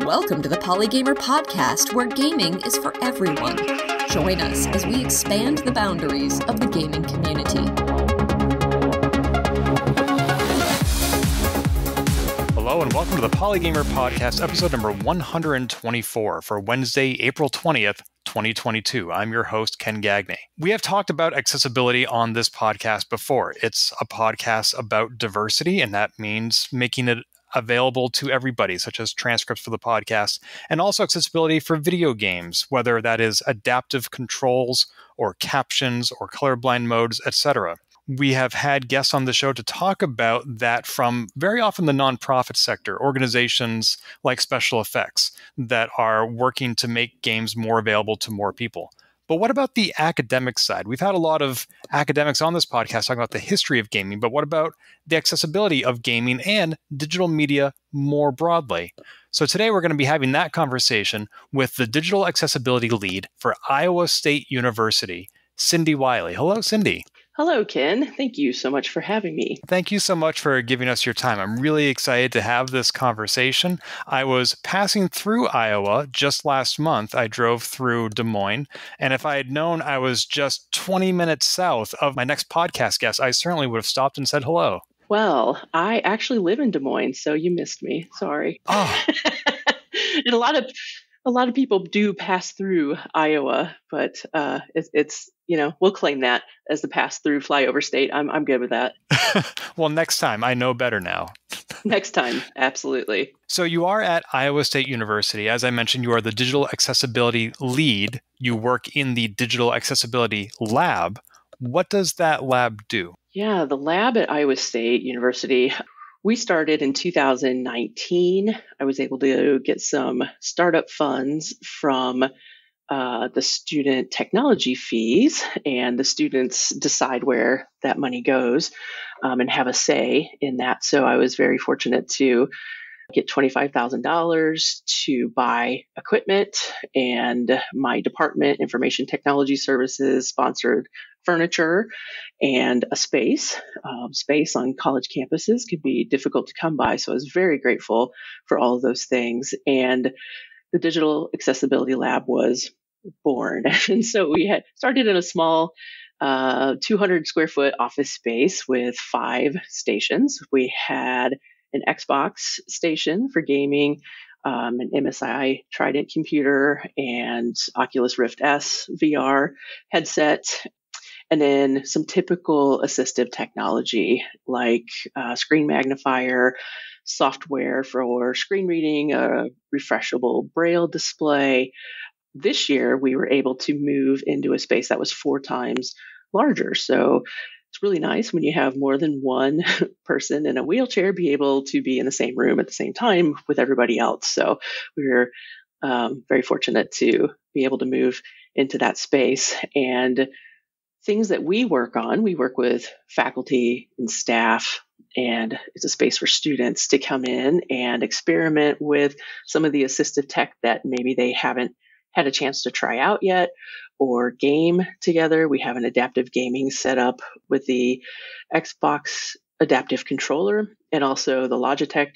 Welcome to the Polygamer podcast, where gaming is for everyone. Join us as we expand the boundaries of the gaming community. Hello and welcome to the Polygamer podcast, episode number 124 for Wednesday, April 20th, 2022. I'm your host, Ken Gagne. We have talked about accessibility on this podcast before. It's a podcast about diversity, and that means making it available to everybody, such as transcripts for the podcast, and also accessibility for video games, whether that is adaptive controls or captions or colorblind modes, etc. We have had guests on the show to talk about that from very often the nonprofit sector, organizations like Special Effects that are working to make games more available to more people. But what about the academic side? We've had a lot of academics on this podcast talking about the history of gaming, but what about the accessibility of gaming and digital media more broadly? So today we're going to be having that conversation with the digital accessibility lead for Iowa State University, Cyndi Wiley. Hello, Cyndi. Hello, Ken. Thank you so much for having me. Thank you so much for giving us your time. I'm really excited to have this conversation. I was passing through Iowa just last month. I drove through Des Moines, and if I had known I was just 20 minutes south of my next podcast guest, I certainly would have stopped and said hello. Well, I actually live in Des Moines, so you missed me. Sorry. Oh. And a lot of people do pass through Iowa, but it's we'll claim that as the pass through flyover state. I'm good with that. Well, next time. I know better now. Next time. Absolutely. So you are at Iowa State University. As I mentioned, you are the digital accessibility lead. You work in the digital accessibility lab. What does that lab do? Yeah, the lab at Iowa State University, we started in 2019. I was able to get some startup funds from the student technology fees, and the students decide where that money goes and have a say in that. So I was very fortunate to get $25,000 to buy equipment, and my department, Information Technology Services, sponsored furniture and a space. Space on college campuses can be difficult to come by, so I was very grateful for all of those things. And the Digital Accessibility Lab was born. And so we had started in a small 200 square foot office space with 5 stations. We had an Xbox station for gaming, an MSI Trident computer, and Oculus Rift S VR headset, and then some typical assistive technology like screen magnifier, software for screen reading, a refreshable braille display. This year, we were able to move into a space that was 4 times larger. So it's really nice when you have more than one person in a wheelchair be able to be in the same room at the same time with everybody else. So we were very fortunate to be able to move into that space. And things that we work with faculty and staff, and it's a space for students to come in and experiment with some of the assistive tech that maybe they haven't had a chance to try out yet or game together. We have an adaptive gaming setup with the Xbox adaptive controller and also the Logitech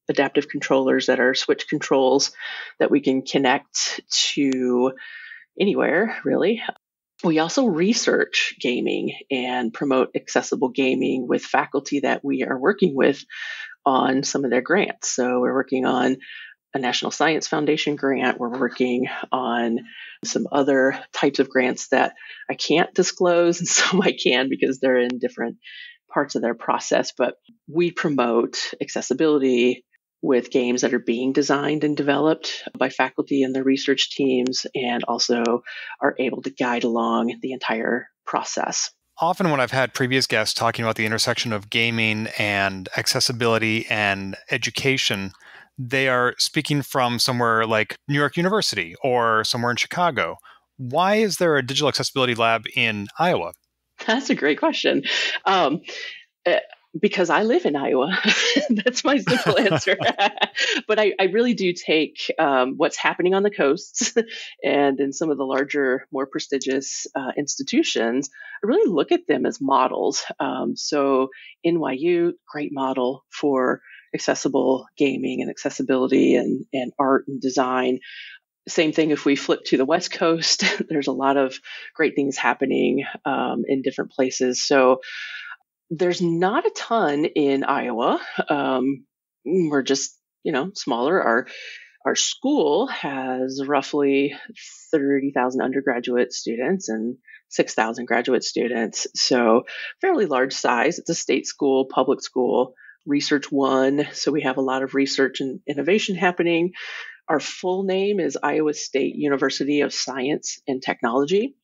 adaptive controllers that are switch controls that we can connect to anywhere, really. We also research gaming and promote accessible gaming with faculty that we are working with on some of their grants. So we're working on a National Science Foundation grant. We're working on some other types of grants that I can't disclose, and some I can because they're in different parts of their process. But we promote accessibility with games that are being designed and developed by faculty and their research teams, and also are able to guide along the entire process. Often when I've had previous guests talking about the intersection of gaming and accessibility and education, they are speaking from somewhere like New York University or somewhere in Chicago. Why is there a digital accessibility lab in Iowa? That's a great question. Because I live in Iowa. That's my simple answer. But I really do take what's happening on the coasts and in some of the larger, more prestigious institutions. I really look at them as models. So NYU, great model for accessible gaming and accessibility and art and design. Same thing if we flip to the West Coast, there's a lot of great things happening in different places. So there's not a ton in Iowa. We're just, smaller. Our school has roughly 30,000 undergraduate students and 6,000 graduate students. So fairly large size. It's a state school, public school, Research One. So we have a lot of research and innovation happening. Our full name is Iowa State University of Science and Technology.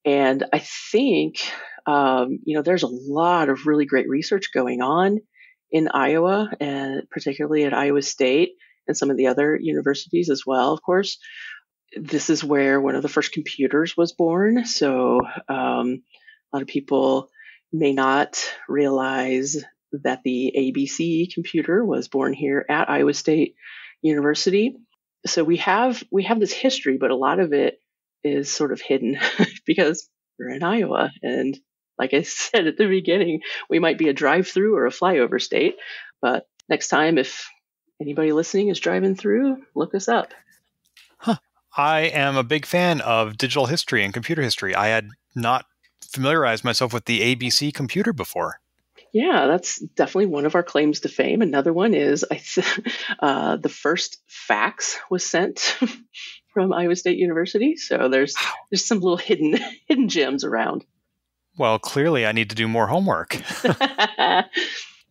And I think, there's a lot of really great research going on in Iowa, and particularly at Iowa State and some of the other universities as well, of course. This is where one of the first computers was born. So a lot of people may not realize that the ABC computer was born here at Iowa State University. So we have this history, but a lot of it is sort of hidden because we're in Iowa. And like I said at the beginning, we might be a drive-through or a flyover state. But next time, if anybody listening is driving through, look us up. I am a big fan of digital history and computer history. I had not familiarized myself with the ABC computer before. Yeah, that's definitely one of our claims to fame. Another one is the first fax was sent from Iowa State University. So there's some little hidden gems around. Well, clearly I need to do more homework.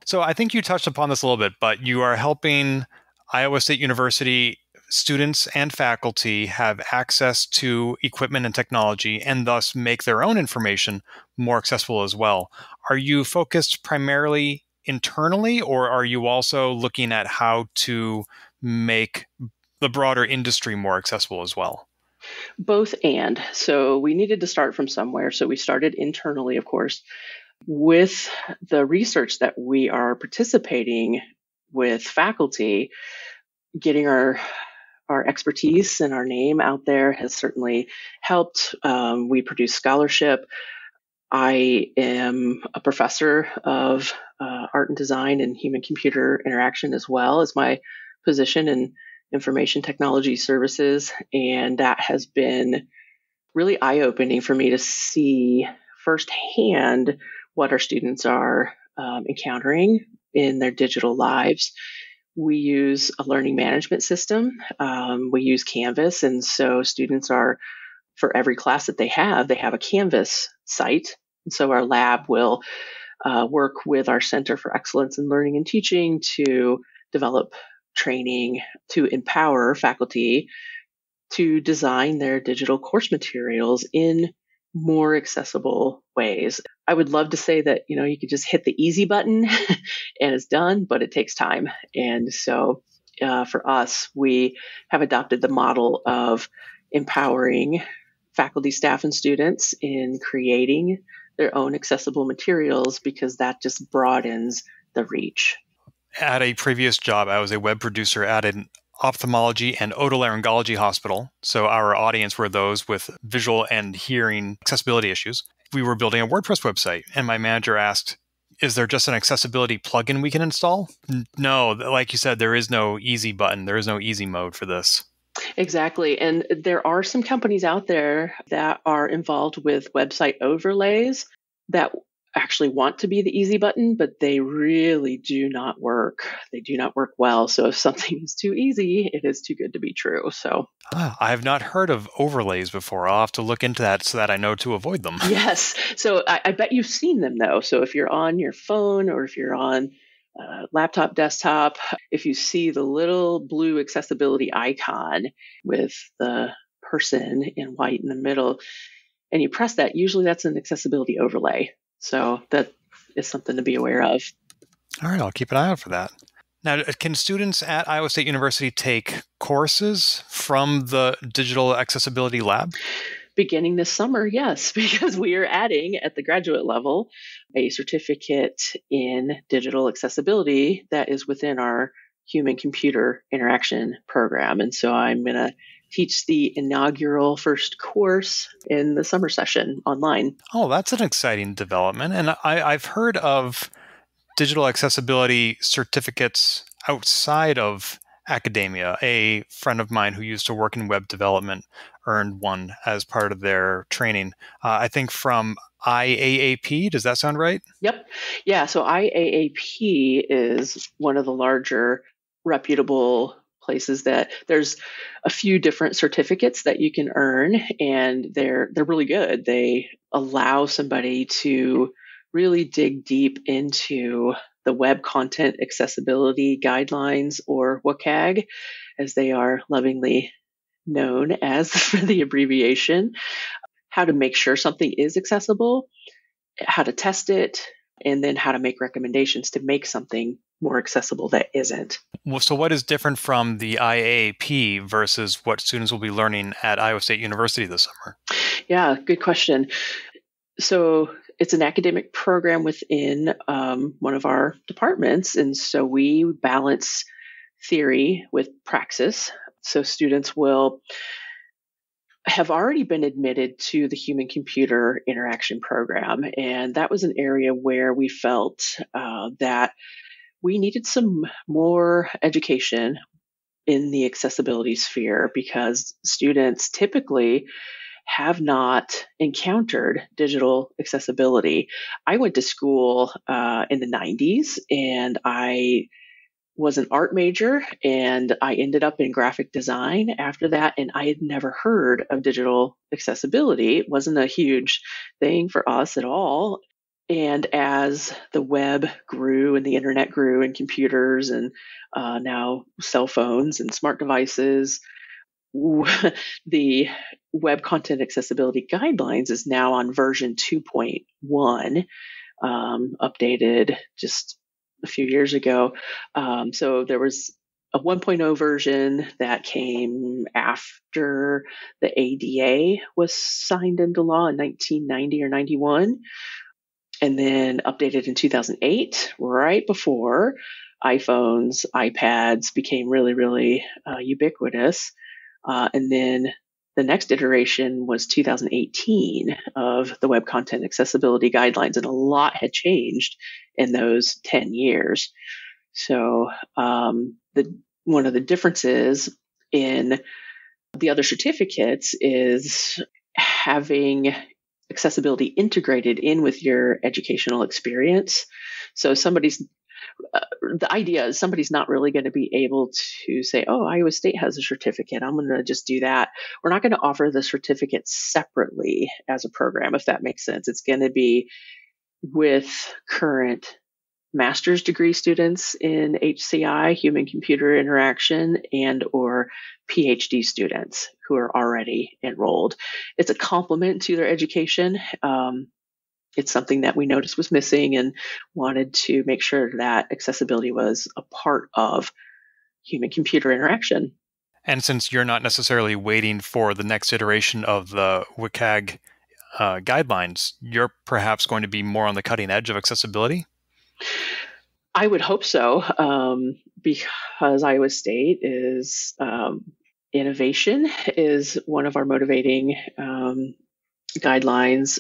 So I think you touched upon this a little bit, but you are helping Iowa State University students and faculty have access to equipment and technology and thus make their own information more accessible as well. Are you focused primarily internally, or are you also looking at how to make the broader industry more accessible as well? Both and. So we needed to start from somewhere. So we started internally, of course, with the research that we are participating with faculty. Getting our expertise and our name out there has certainly helped. We produce scholarship. I am a professor of art and design and human-computer interaction as well as my position in information technology services. And that has been really eye-opening for me to see firsthand what our students are encountering in their digital lives. We use a learning management system. We use Canvas. And so students are, for every class that they have a Canvas site. And so our lab will work with our Center for Excellence in Learning and Teaching to develop training to empower faculty to design their digital course materials in more accessible ways. I would love to say that, you could just hit the easy button and it's done, but it takes time. And so for us, we have adopted the model of empowering faculty, staff, and students in creating their own accessible materials because that just broadens the reach. At a previous job, I was a web producer at an ophthalmology and otolaryngology hospital. So our audience were those with visual and hearing accessibility issues. We were building a WordPress website, and my manager asked, is there just an accessibility plugin we can install? No, like you said, there is no easy button. There is no easy mode for this. Exactly. And there are some companies out there that are involved with website overlays that actually want to be the easy button, but they really do not work. They do not work well. So if something is too easy, it is too good to be true. So I have not heard of overlays before. I'll have to look into that so that I know to avoid them. Yes. So I bet you've seen them though. So if you're on your phone or if you're on laptop, desktop, if you see the little blue accessibility icon with the person in white in the middle, and you press that, usually that's an accessibility overlay. So that is something to be aware of. All right, I'll keep an eye out for that. Now, can students at Iowa State University take courses from the Digital Accessibility Lab? Beginning this summer, yes, because we are adding at the graduate level a certificate in digital accessibility that is within our human-computer interaction program. And so I'm going to teach the inaugural first course in the summer session online. Oh, that's an exciting development. And I've heard of digital accessibility certificates outside of academia. A friend of mine who used to work in web development earned one as part of their training. I think from IAAP. Does that sound right? Yep. Yeah. So IAAP is one of the larger reputable places that there's a few different certificates that you can earn, and they're really good. They allow somebody to really dig deep into the web content accessibility guidelines, or WCAG, as they are lovingly known as for the abbreviation, how to make sure something is accessible, how to test it, and then how to make recommendations to make something more accessible that isn't. Well, so what is different from the IAAP versus what students will be learning at Iowa State University this summer? Yeah, good question. So it's an academic program within one of our departments. And so we balance theory with praxis. So students will have already been admitted to the human-computer interaction program. And that was an area where we felt that we needed some more education in the accessibility sphere, because students typically have not encountered digital accessibility. I went to school in the 90s, and I was an art major, and I ended up in graphic design after that, and I had never heard of digital accessibility. It wasn't a huge thing for us at all. And as the web grew and the internet grew and computers and now cell phones and smart devices, the Web Content Accessibility Guidelines is now on version 2.1, updated just a few years ago. So there was a 1.0 version that came after the ADA was signed into law in 1990 or 91, and then updated in 2008, right before iPhones, iPads became really, really ubiquitous. And then the next iteration was 2018 of the Web Content Accessibility Guidelines, and a lot had changed in those 10 years. So one of the differences in the other certificates is having accessibility integrated in with your educational experience. So the idea is somebody's not really going to be able to say, oh, Iowa State has a certificate, I'm going to just do that. We're not going to offer the certificate separately as a program, if that makes sense. It's going to be with current master's degree students in HCI, human computer interaction, and or PhD students who are already enrolled. It's a complement to their education. It's something that we noticed was missing and wanted to make sure that accessibility was a part of human-computer interaction. And since you're not necessarily waiting for the next iteration of the WCAG guidelines, you're perhaps going to be more on the cutting edge of accessibility? I would hope so, because Iowa State is innovation is one of our motivating guidelines.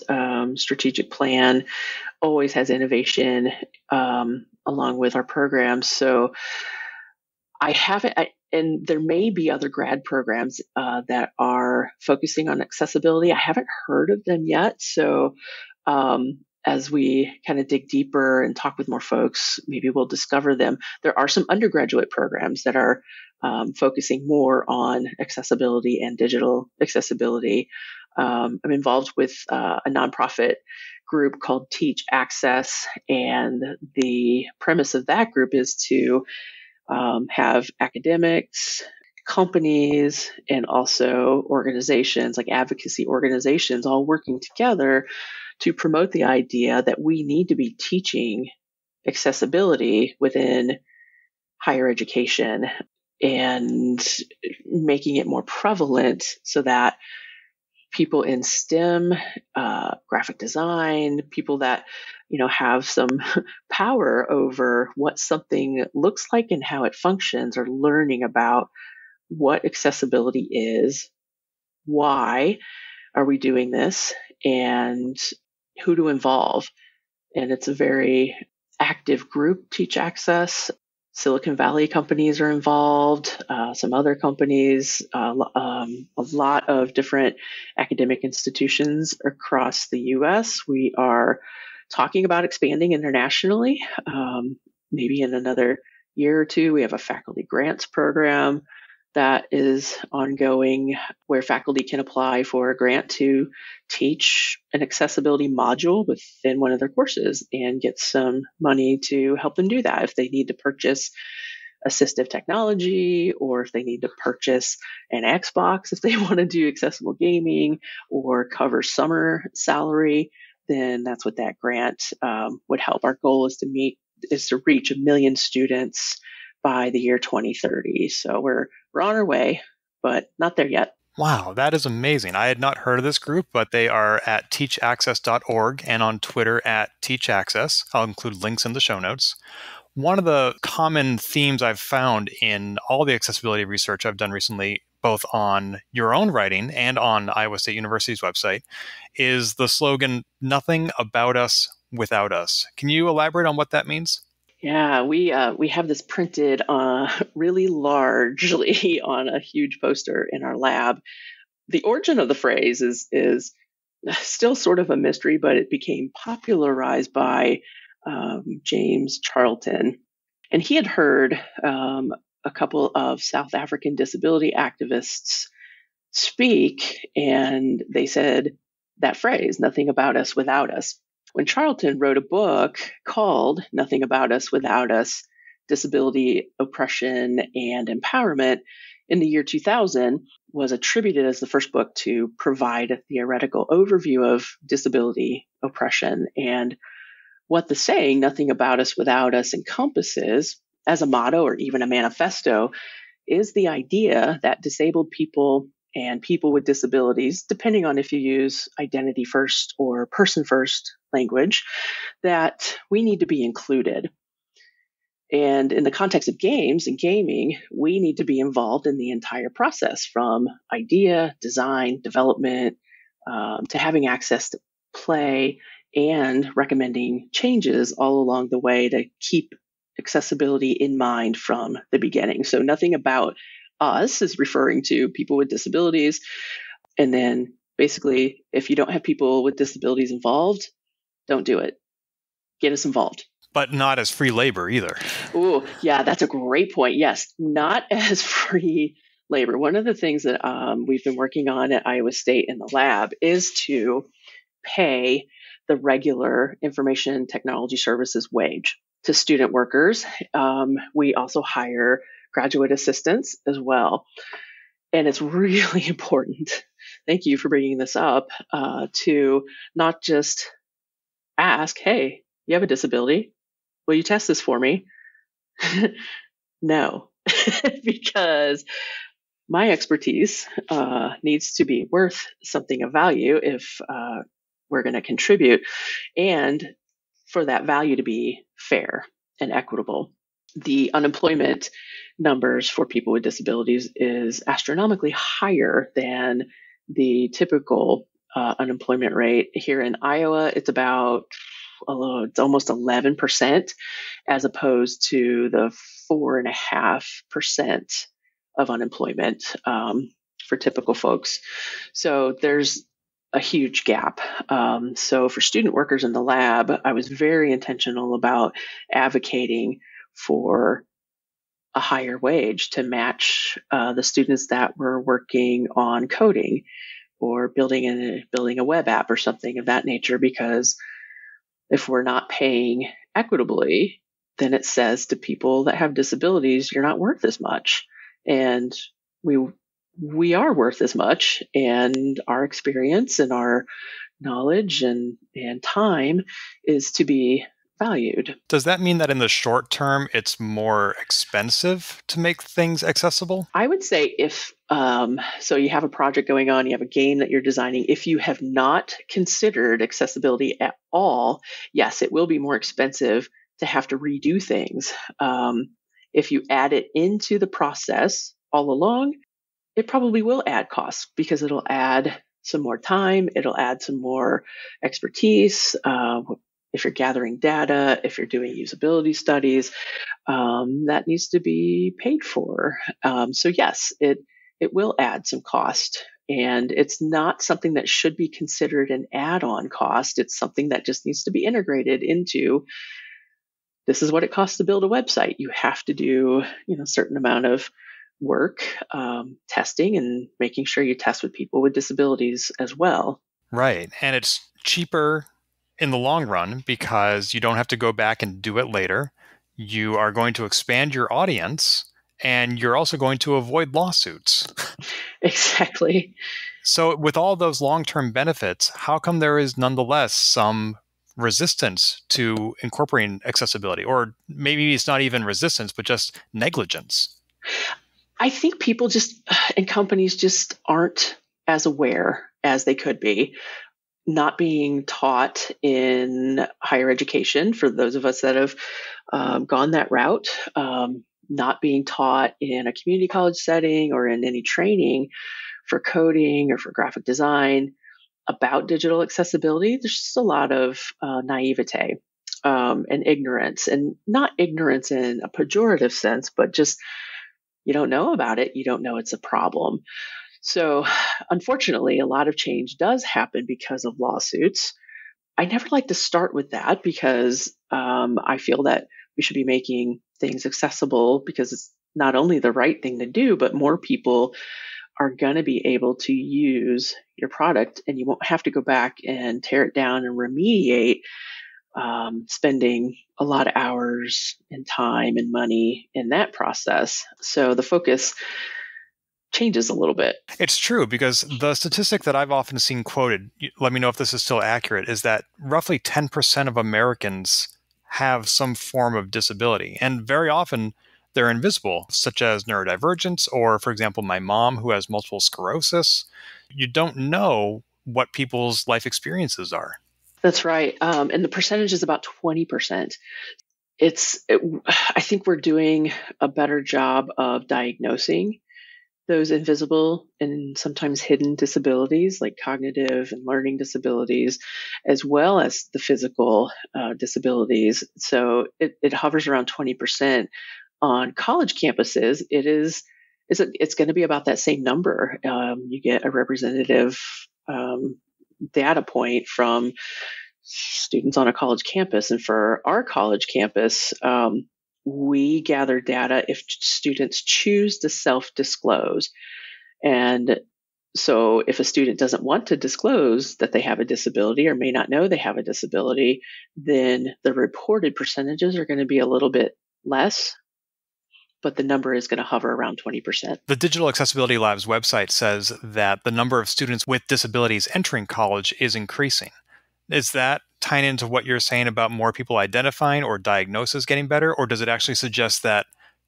Strategic plan always has innovation along with our programs. So and there may be other grad programs that are focusing on accessibility. I haven't heard of them yet. So as we kind of dig deeper and talk with more folks, maybe we'll discover them. There are some undergraduate programs that are focusing more on accessibility and digital accessibility. I'm involved with a nonprofit group called Teach Access, and the premise of that group is to have academics, companies, and also organizations like advocacy organizations all working together to promote the idea that we need to be teaching accessibility within higher education and making it more prevalent so that people in STEM, graphic design, people that, have some power over what something looks like and how it functions, are learning about what accessibility is, why are we doing this, and who to involve. And it's a very active group, Teach Access. Silicon Valley companies are involved, some other companies, a lot of different academic institutions across the US. We are talking about expanding internationally. Maybe in another year or two, we have a faculty grants program that is ongoing where faculty can apply for a grant to teach an accessibility module within one of their courses and get some money to help them do that if they need to purchase assistive technology or if they need to purchase an Xbox if they want to do accessible gaming or cover summer salary, then that's what that grant would help. Our goal is to reach 1 million students by the year 2030. So we're on our way, but not there yet. Wow, that is amazing. I had not heard of this group, but they are at teachaccess.org and on Twitter at teachaccess. I'll include links in the show notes. One of the common themes I've found in all the accessibility research I've done recently, both on your own writing and on Iowa State University's website, is the slogan, "Nothing about us without us." Can you elaborate on what that means? Yeah, we have this printed really largely on a huge poster in our lab. The origin of the phrase is still sort of a mystery, but it became popularized by James Charlton, and he had heard a couple of South African disability activists speak, and they said that phrase, "Nothing about us without us." When Charlton wrote a book called Nothing About Us Without Us, Disability, Oppression, and Empowerment in the year 2000, was attributed as the first book to provide a theoretical overview of disability, oppression, and what the saying, "Nothing about us without us," encompasses as a motto or even a manifesto is the idea that disabled people and people with disabilities, depending on if you use identity first or person first language, that we need to be included. And in the context of games and gaming, we need to be involved in the entire process from idea, design, development, to having access to play and recommending changes all along the way to keep accessibility in mind from the beginning. So nothing about us is referring to people with disabilities. And then basically, if you don't have people with disabilities involved, don't do it. Get us involved. But not as free labor either. Oh, yeah, that's a great point. Yes, not as free labor. One of the things that we've been working on at Iowa State in the lab is to pay the regular information technology services wage to student workers. We also hire graduate assistants as well. And it's really important, thank you for bringing this up, to not just ask, "Hey, you have a disability? Will you test this for me?" No, because my expertise needs to be worth something of value if we're going to contribute, and for that value to be fair and equitable. The unemployment numbers for people with disabilities is astronomically higher than the typical unemployment rate. Here in Iowa, it's it's almost 11%, as opposed to the 4.5% of unemployment for typical folks. So there's a huge gap. So for student workers in the lab, I was very intentional about advocating for a higher wage to match the students that were working on coding or building a web app or something of that nature, because if we're not paying equitably, then it says to people that have disabilities, you're not worth as much. And we are worth as much, and our experience and our knowledge and time is to be valued. Does that mean that in the short term, it's more expensive to make things accessible? I would say if, so you have a project going on, you have a game that you're designing. If you have not considered accessibility at all, yes, it will be more expensive to have to redo things. If you add it into the process all along, it probably will add costs because it'll add some more time. It'll add some more expertise. if you're gathering data, if you're doing usability studies, that needs to be paid for. So yes, it will add some cost. And it's not something that should be considered an add-on cost. It's something that just needs to be integrated into, this is what it costs to build a website. You have to do, a certain amount of work, testing, and making sure you test with people with disabilities as well. Right. And it's cheaper in the long run because you don't have to go back and do it later. You are going to expand your audience, and you're also going to avoid lawsuits. Exactly. So with all those long-term benefits, how come there is nonetheless some resistance to incorporating accessibility? Or maybe it's not even resistance, but just negligence. I think people and companies just aren't as aware as they could be. Not being taught in higher education, for those of us that have gone that route, not being taught in a community college setting or in any training for coding or for graphic design about digital accessibility. There's just a lot of naivete and ignorance, and not ignorance in a pejorative sense, but just you don't know about it. You don't know it's a problem. So unfortunately, a lot of change does happen because of lawsuits. I never like to start with that because I feel that we should be making things accessible because it's not only the right thing to do, but more people are going to be able to use your product, and you won't have to go back and tear it down and remediate, spending a lot of hours and time and money in that process. So the focus changes a little bit. It's true, because the statistic that I've often seen quoted, let me know if this is still accurate, is that roughly 10% of Americans have some form of disability. And very often they're invisible, such as neurodivergence, or, for example, my mom who has multiple sclerosis. You don't know what people's life experiences are. That's right. And the percentage is about 20%. I think we're doing a better job of diagnosing those invisible and sometimes hidden disabilities like cognitive and learning disabilities, as well as the physical disabilities. So it hovers around 20%. On college campuses, it's going to be about that same number. You get a representative data point from students on a college campus. And for our college campus, we gather data if students choose to self-disclose. And so if a student doesn't want to disclose that they have a disability or may not know they have a disability, then the reported percentages are going to be a little bit less, but the number is going to hover around 20%. The Digital Accessibility Lab's website says that the number of students with disabilities entering college is increasing. Is that tying into what you're saying about more people identifying or diagnosis getting better, or does it actually suggest that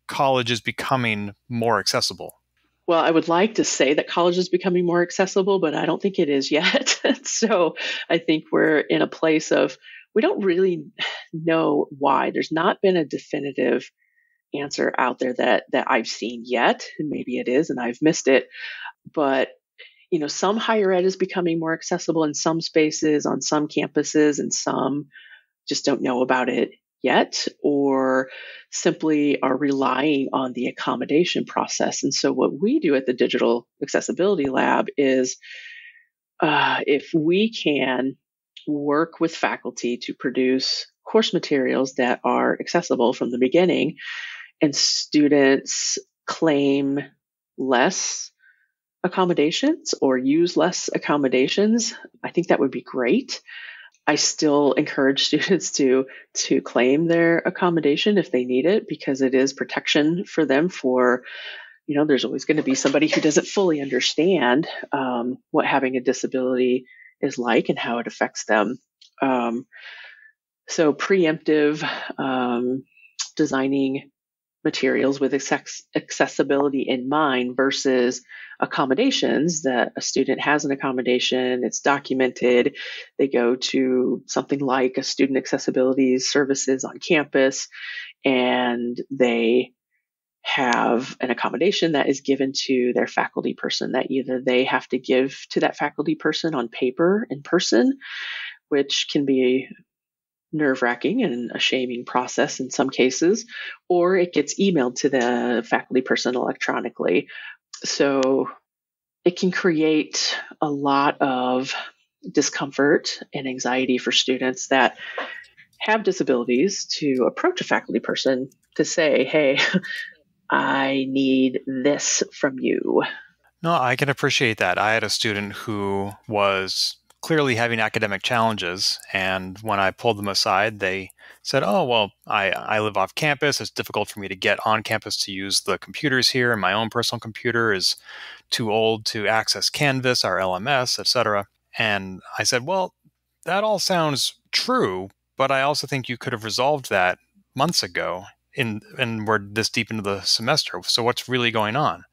college is becoming more accessible? Well, I would like to say that college is becoming more accessible, but I don't think it is yet. So I think we're in a place of, we don't really know why. There's not been a definitive answer out there that I've seen yet. And maybe it is, and I've missed it. But some higher ed is becoming more accessible in some spaces, on some campuses, and some just don't know about it yet, or simply are relying on the accommodation process. And so what we do at the Digital Accessibility Lab is if we can work with faculty to produce course materials that are accessible from the beginning, and students claim less accommodations or use less accommodations, I think that would be great. I still encourage students to claim their accommodation if they need it, because it is protection for them. For, there's always going to be somebody who doesn't fully understand what having a disability is like and how it affects them. So preemptive designing materials with accessibility in mind versus accommodations, that a student has an accommodation, it's documented, they go to something like a student accessibility services on campus, and they have an accommodation that is given to their faculty person that either they have to give to that faculty person on paper in person, which can be nerve-wracking and a shaming process in some cases, or it gets emailed to the faculty person electronically. So it can create a lot of discomfort and anxiety for students that have disabilities to approach a faculty person to say, hey, I need this from you. No, I can appreciate that. I had a student who was clearly having academic challenges, and when I pulled them aside, they said, oh, well, I live off campus. It's difficult for me to get on campus to use the computers here, and my own personal computer is too old to access Canvas, our LMS, etc. And I said, well, that all sounds true, but I also think you could have resolved that months ago, and we're this deep into the semester. So what's really going on?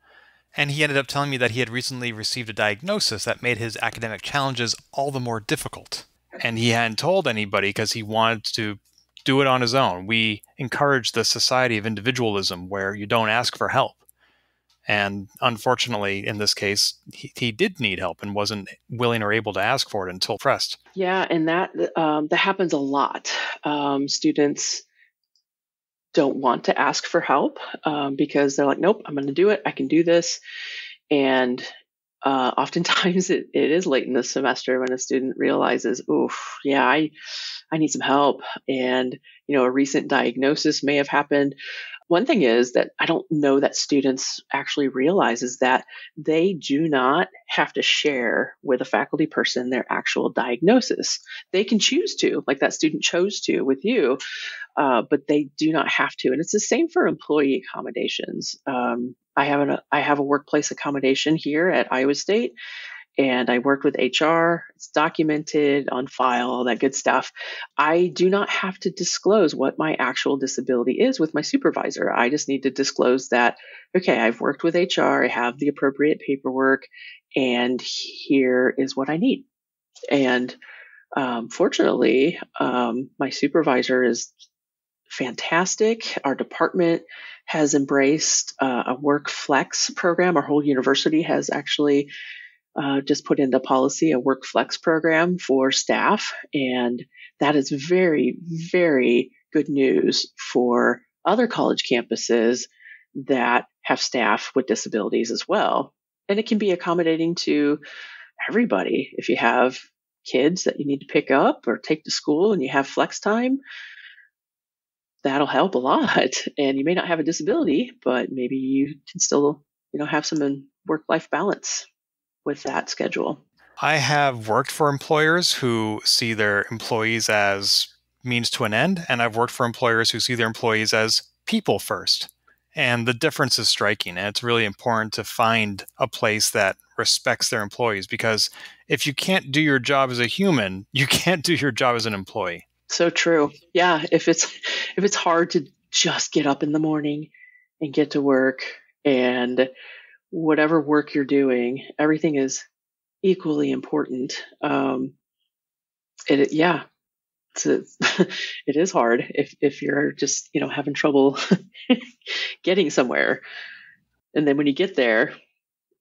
And he ended up telling me that he had recently received a diagnosis that made his academic challenges all the more difficult. And he hadn't told anybody because he wanted to do it on his own. We encourage the society of individualism where you don't ask for help. And unfortunately, in this case, he did need help and wasn't willing or able to ask for it until pressed. Yeah, and that happens a lot. Students don't want to ask for help because they're like, nope, I'm going to do it. I can do this. And oftentimes it is late in the semester when a student realizes, oof, yeah, I need some help. And, a recent diagnosis may have happened. One thing is that I don't know that students actually realize is that they do not have to share with a faculty person their actual diagnosis. They can choose to, like that student chose to with you, but they do not have to. And it's the same for employee accommodations. I have a workplace accommodation here at Iowa State, and I worked with HR. It's documented on file, all that good stuff. I do not have to disclose what my actual disability is with my supervisor. I just need to disclose that, okay, I've worked with HR, I have the appropriate paperwork, and here is what I need. And fortunately, my supervisor is fantastic. Our department has embraced a work flex program. Our whole university has actually just put into policy a work flex program for staff. And that is very, very good news for other college campuses that have staff with disabilities as well. And it can be accommodating to everybody. If you have kids that you need to pick up or take to school and you have flex time, that'll help a lot. And you may not have a disability, but maybe you can still, have some work-life balance with that schedule. I have worked for employers who see their employees as means to an end, and I've worked for employers who see their employees as people first. And the difference is striking, and it's really important to find a place that respects their employees, because if you can't do your job as a human, you can't do your job as an employee. So true. Yeah, if it's hard to just get up in the morning and get to work, and whatever work you're doing, everything is equally important. It is hard if you're just having trouble getting somewhere, and then when you get there,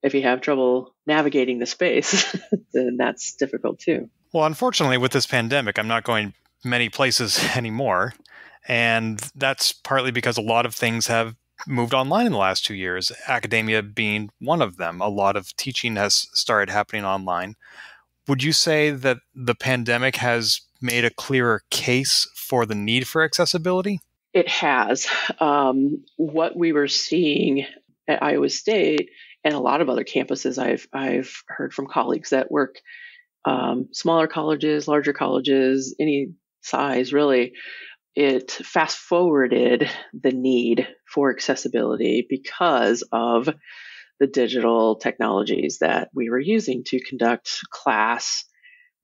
if you have trouble navigating the space, then that's difficult too. Well, unfortunately, with this pandemic, I'm not going many places anymore, and that's partly because a lot of things have moved online in the last 2 years, academia being one of them. A lot of teaching has started happening online. Would you say that the pandemic has made a clearer case for the need for accessibility? It has. What we were seeing at Iowa State and a lot of other campuses, I've heard from colleagues that work smaller colleges, larger colleges, any size really, it fast forwarded the need for accessibility because of the digital technologies that we were using to conduct class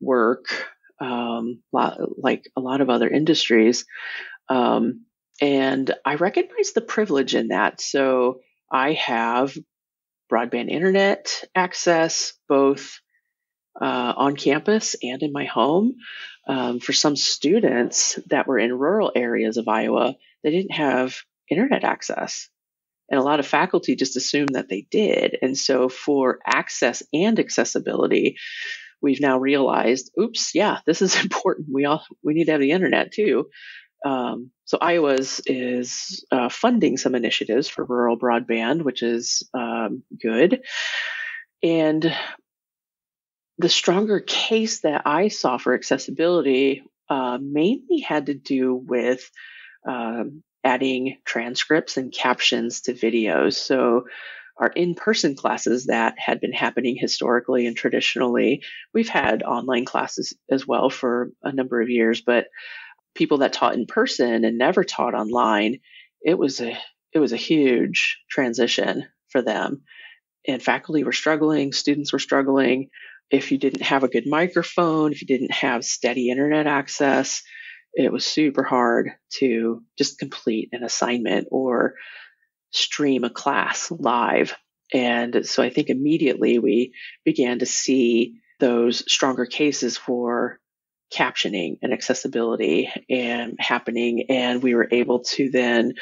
work, like a lot of other industries. And I recognize the privilege in that. So I have broadband internet access, both on campus and in my home. For some students that were in rural areas of Iowa, they didn't have internet access. And a lot of faculty just assumed that they did. And so for access and accessibility, we've now realized, oops, yeah, this is important. We need to have the internet too. So Iowa is funding some initiatives for rural broadband, which is good. And the stronger case that I saw for accessibility mainly had to do with adding transcripts and captions to videos. So our in-person classes that had been happening historically and traditionally, we've had online classes as well for a number of years, but people that taught in person and never taught online, it was a huge transition for them. And faculty were struggling, students were struggling. If you didn't have a good microphone, if you didn't have steady internet access, it was super hard to just complete an assignment or stream a class live. And so I think immediately we began to see those stronger cases for captioning and accessibility and happening. And we were able to then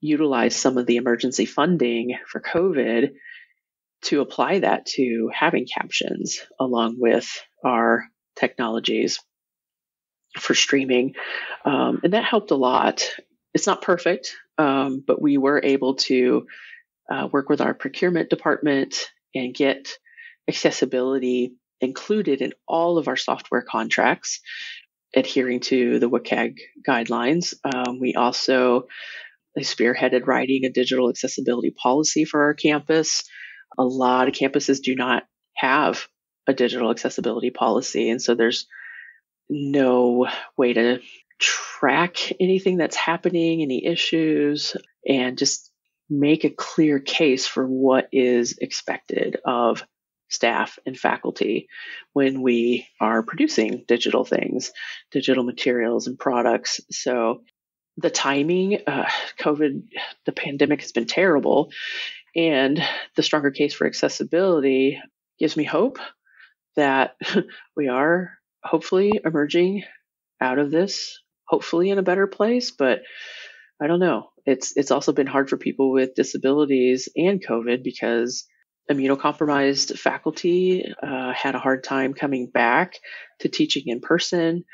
utilize some of the emergency funding for COVID to apply that to having captions along with our technologies for streaming. And that helped a lot. It's not perfect, but we were able to work with our procurement department and get accessibility included in all of our software contracts, adhering to the WCAG guidelines. We also spearheaded writing a digital accessibility policy for our campus. A lot of campuses do not have a digital accessibility policy, and so there's no way to track anything that's happening, any issues, and just make a clear case for what is expected of staff and faculty when we are producing digital things, digital materials and products. So the timing, COVID, the pandemic has been terrible, and the stronger case for accessibility gives me hope that we are hopefully emerging out of this, hopefully in a better place. But I don't know. It's also been hard for people with disabilities and COVID because immunocompromised faculty had a hard time coming back to teaching in person.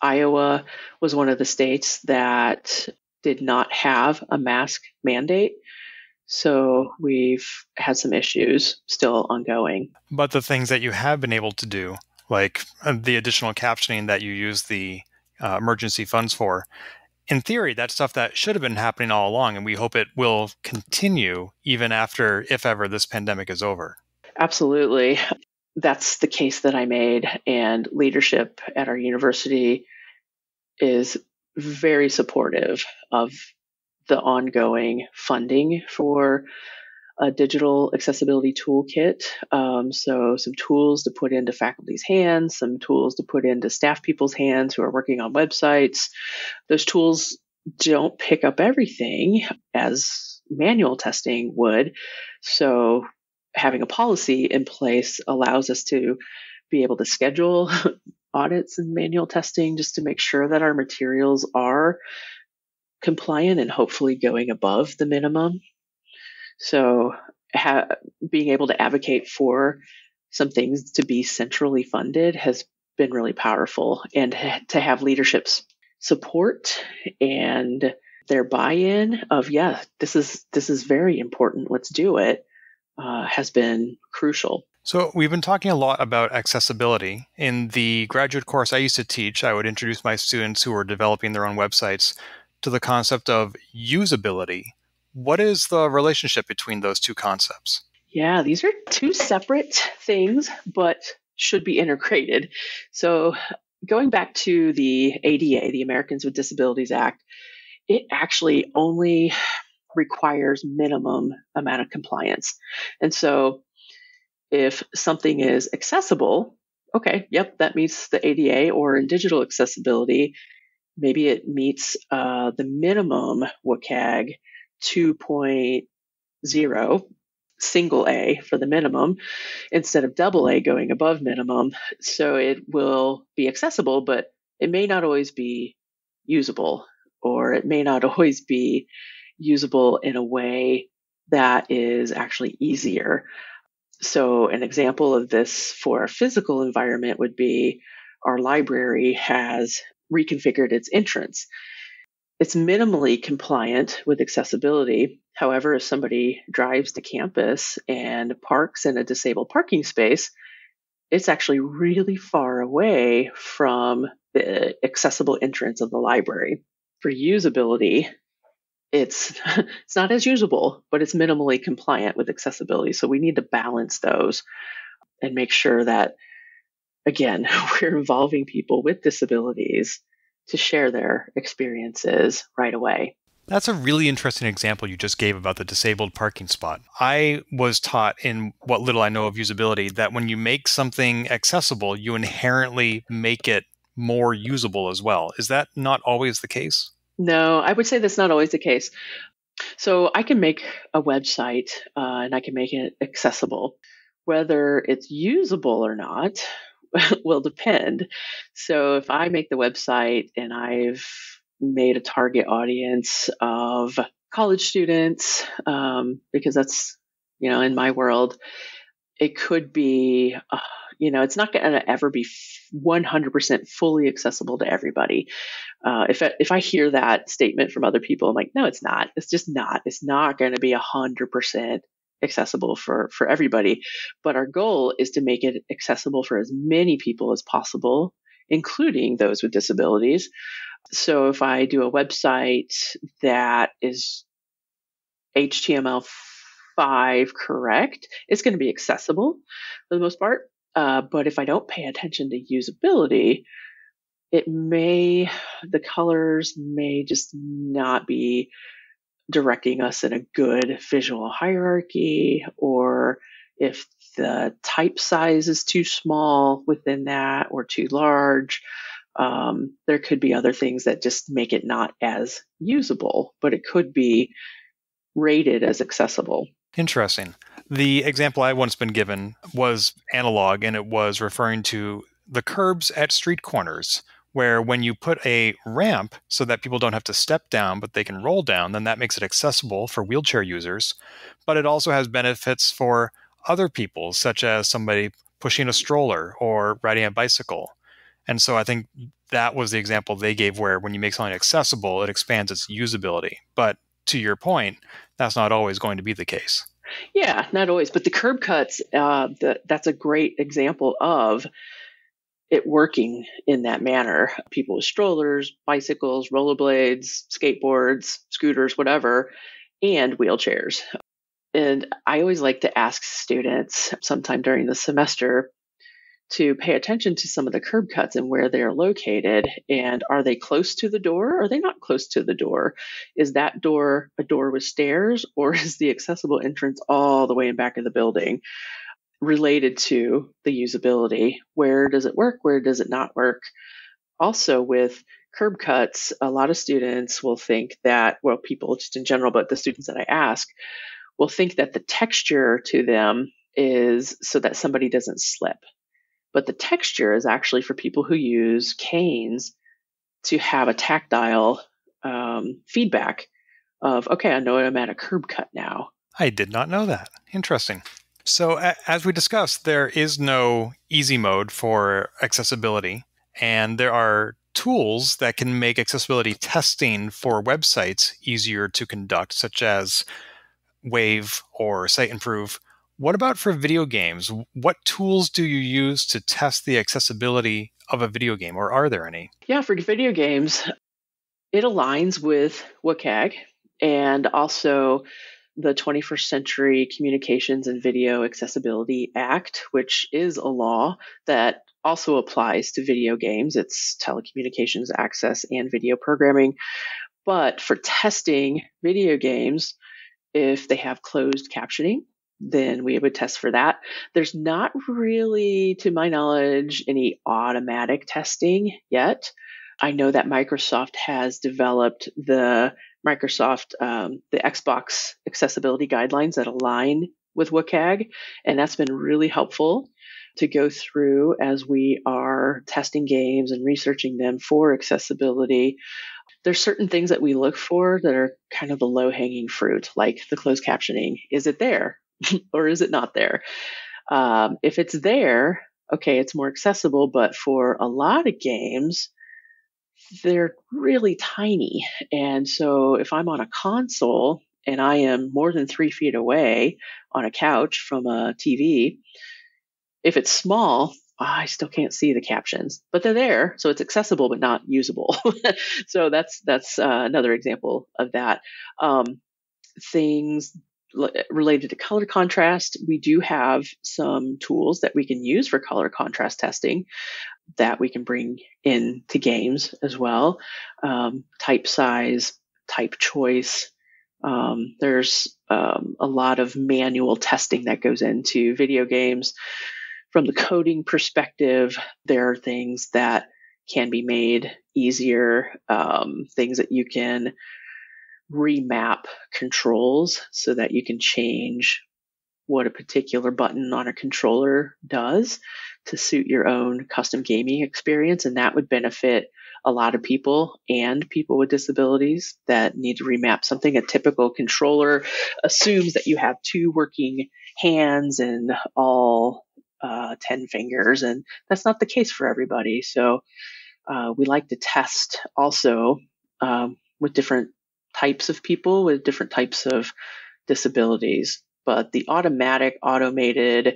Iowa was one of the states that did not have a mask mandate. So we've had some issues still ongoing. But the things that you have been able to do, like the additional captioning that you use the emergency funds for, in theory, that's stuff that should have been happening all along, and we hope it will continue even after, if ever, this pandemic is over. Absolutely. That's the case that I made, and leadership at our university is very supportive of the ongoing funding for a digital accessibility toolkit. So some tools to put into faculty's hands, some tools to put into staff people's hands who are working on websites. Those tools don't pick up everything as manual testing would. So having a policy in place allows us to be able to schedule audits and manual testing just to make sure that our materials are compliant and hopefully going above the minimum. So being able to advocate for some things to be centrally funded has been really powerful, and to have leadership's support and their buy-in of, yeah, this is very important, let's do it, has been crucial. So we've been talking a lot about accessibility. In the graduate course I used to teach, I would introduce my students who were developing their own websites to the concept of usability. What is the relationship between those two concepts? Yeah, these are two separate things, but should be integrated. So going back to the ADA, the Americans with Disabilities Act, it actually only requires minimum amount of compliance. And so if something is accessible, okay, yep, that meets the ADA, or in digital accessibility, maybe it meets the minimum WCAG 2.0, single A for the minimum, instead of double A going above minimum. So it will be accessible, but it may not always be usable, or it may not always be usable in a way that is actually easier. So an example of this for a physical environment would be our library has reconfigured its entrance. It's minimally compliant with accessibility. However, if somebody drives to campus and parks in a disabled parking space, it's actually really far away from the accessible entrance of the library. For usability, it's it's not as usable, but it's minimally compliant with accessibility. So we need to balance those and make sure that, again, we're involving people with disabilities to share their experiences right away. That's a really interesting example you just gave about the disabled parking spot. I was taught in what little I know of usability that when you make something accessible, you inherently make it more usable as well. Is that not always the case? No, I would say that's not always the case. So I can make a website and I can make it accessible. Whether it's usable or not will depend. So if I make the website and I've made a target audience of college students, because that's, in my world, it could be, it's not going to ever be 100% fully accessible to everybody. If I hear that statement from other people, I'm like, no, it's not. It's just not. It's not going to be 100% accessible for everybody. But our goal is to make it accessible for as many people as possible, including those with disabilities. So if I do a website that is HTML5 correct, it's going to be accessible for the most part. But if I don't pay attention to usability, the colors may just not be directing us in a good visual hierarchy, or if the type size is too small within that or too large, there could be other things that just make it not as usable, but it could be rated as accessible. Interesting. The example I once been given was analog, and it was referring to the curbs at street corners, where when you put a ramp so that people don't have to step down, but they can roll down, then that makes it accessible for wheelchair users. But it also has benefits for other people, such as somebody pushing a stroller or riding a bicycle. And so I think that was the example they gave, where when you make something accessible, it expands its usability. But to your point, that's not always going to be the case. Yeah, not always. But the curb cuts, that's a great example of it working in that manner. People with strollers, bicycles, rollerblades, skateboards, scooters, whatever, and wheelchairs. And I always like to ask students sometime during the semester to pay attention to some of the curb cuts and where they're located. And are they close to the door? Or are they not close to the door? Is that door a door with stairs, or is the accessible entrance all the way in back of the building? Related to the usability. Where does it work? Where does it not work? Also, with curb cuts, a lot of students will think that, well, people just in general, but the students that I ask will think that the texture to them is so that somebody doesn't slip. But the texture is actually for people who use canes to have a tactile feedback of, okay, I know I'm at a curb cut now. I did not know that. Interesting. So as we discussed, there is no easy mode for accessibility, and there are tools that can make accessibility testing for websites easier to conduct, such as Wave or Site Improve. What about for video games? What tools do you use to test the accessibility of a video game, or are there any? Yeah, for video games, it aligns with WCAG and also the 21st Century Communications and Video Accessibility Act, which is a law that also applies to video games. It's telecommunications access and video programming. But for testing video games, if they have closed captioning, then we would test for that. There's not really, to my knowledge, any automatic testing yet. I know that Microsoft has developed the Xbox accessibility guidelines that align with WCAG, and that's been really helpful to go through as we are testing games and researching them for accessibility. There's certain things that we look for that are kind of the low-hanging fruit, like the closed captioning. Is it there or is it not there? If it's there, okay, it's more accessible, but for a lot of games, they're really tiny. And so if I'm on a console and I am more than 3 feet away on a couch from a TV, if it's small, I still can't see the captions, but they're there, so it's accessible but not usable. So that's another example of that. Things related to color contrast, we do have some tools that we can use for color contrast testing that we can bring into games as well. Type size, type choice. There's a lot of manual testing that goes into video games. From the coding perspective, there are things that can be made easier, things that you can remap controls so that you can change what a particular button on a controller does to suit your own custom gaming experience. And that would benefit a lot of people and people with disabilities that need to remap something. A typical controller assumes that you have 2 working hands and all 10 fingers, and that's not the case for everybody. So we like to test also with different types of people with different types of disabilities. But the automated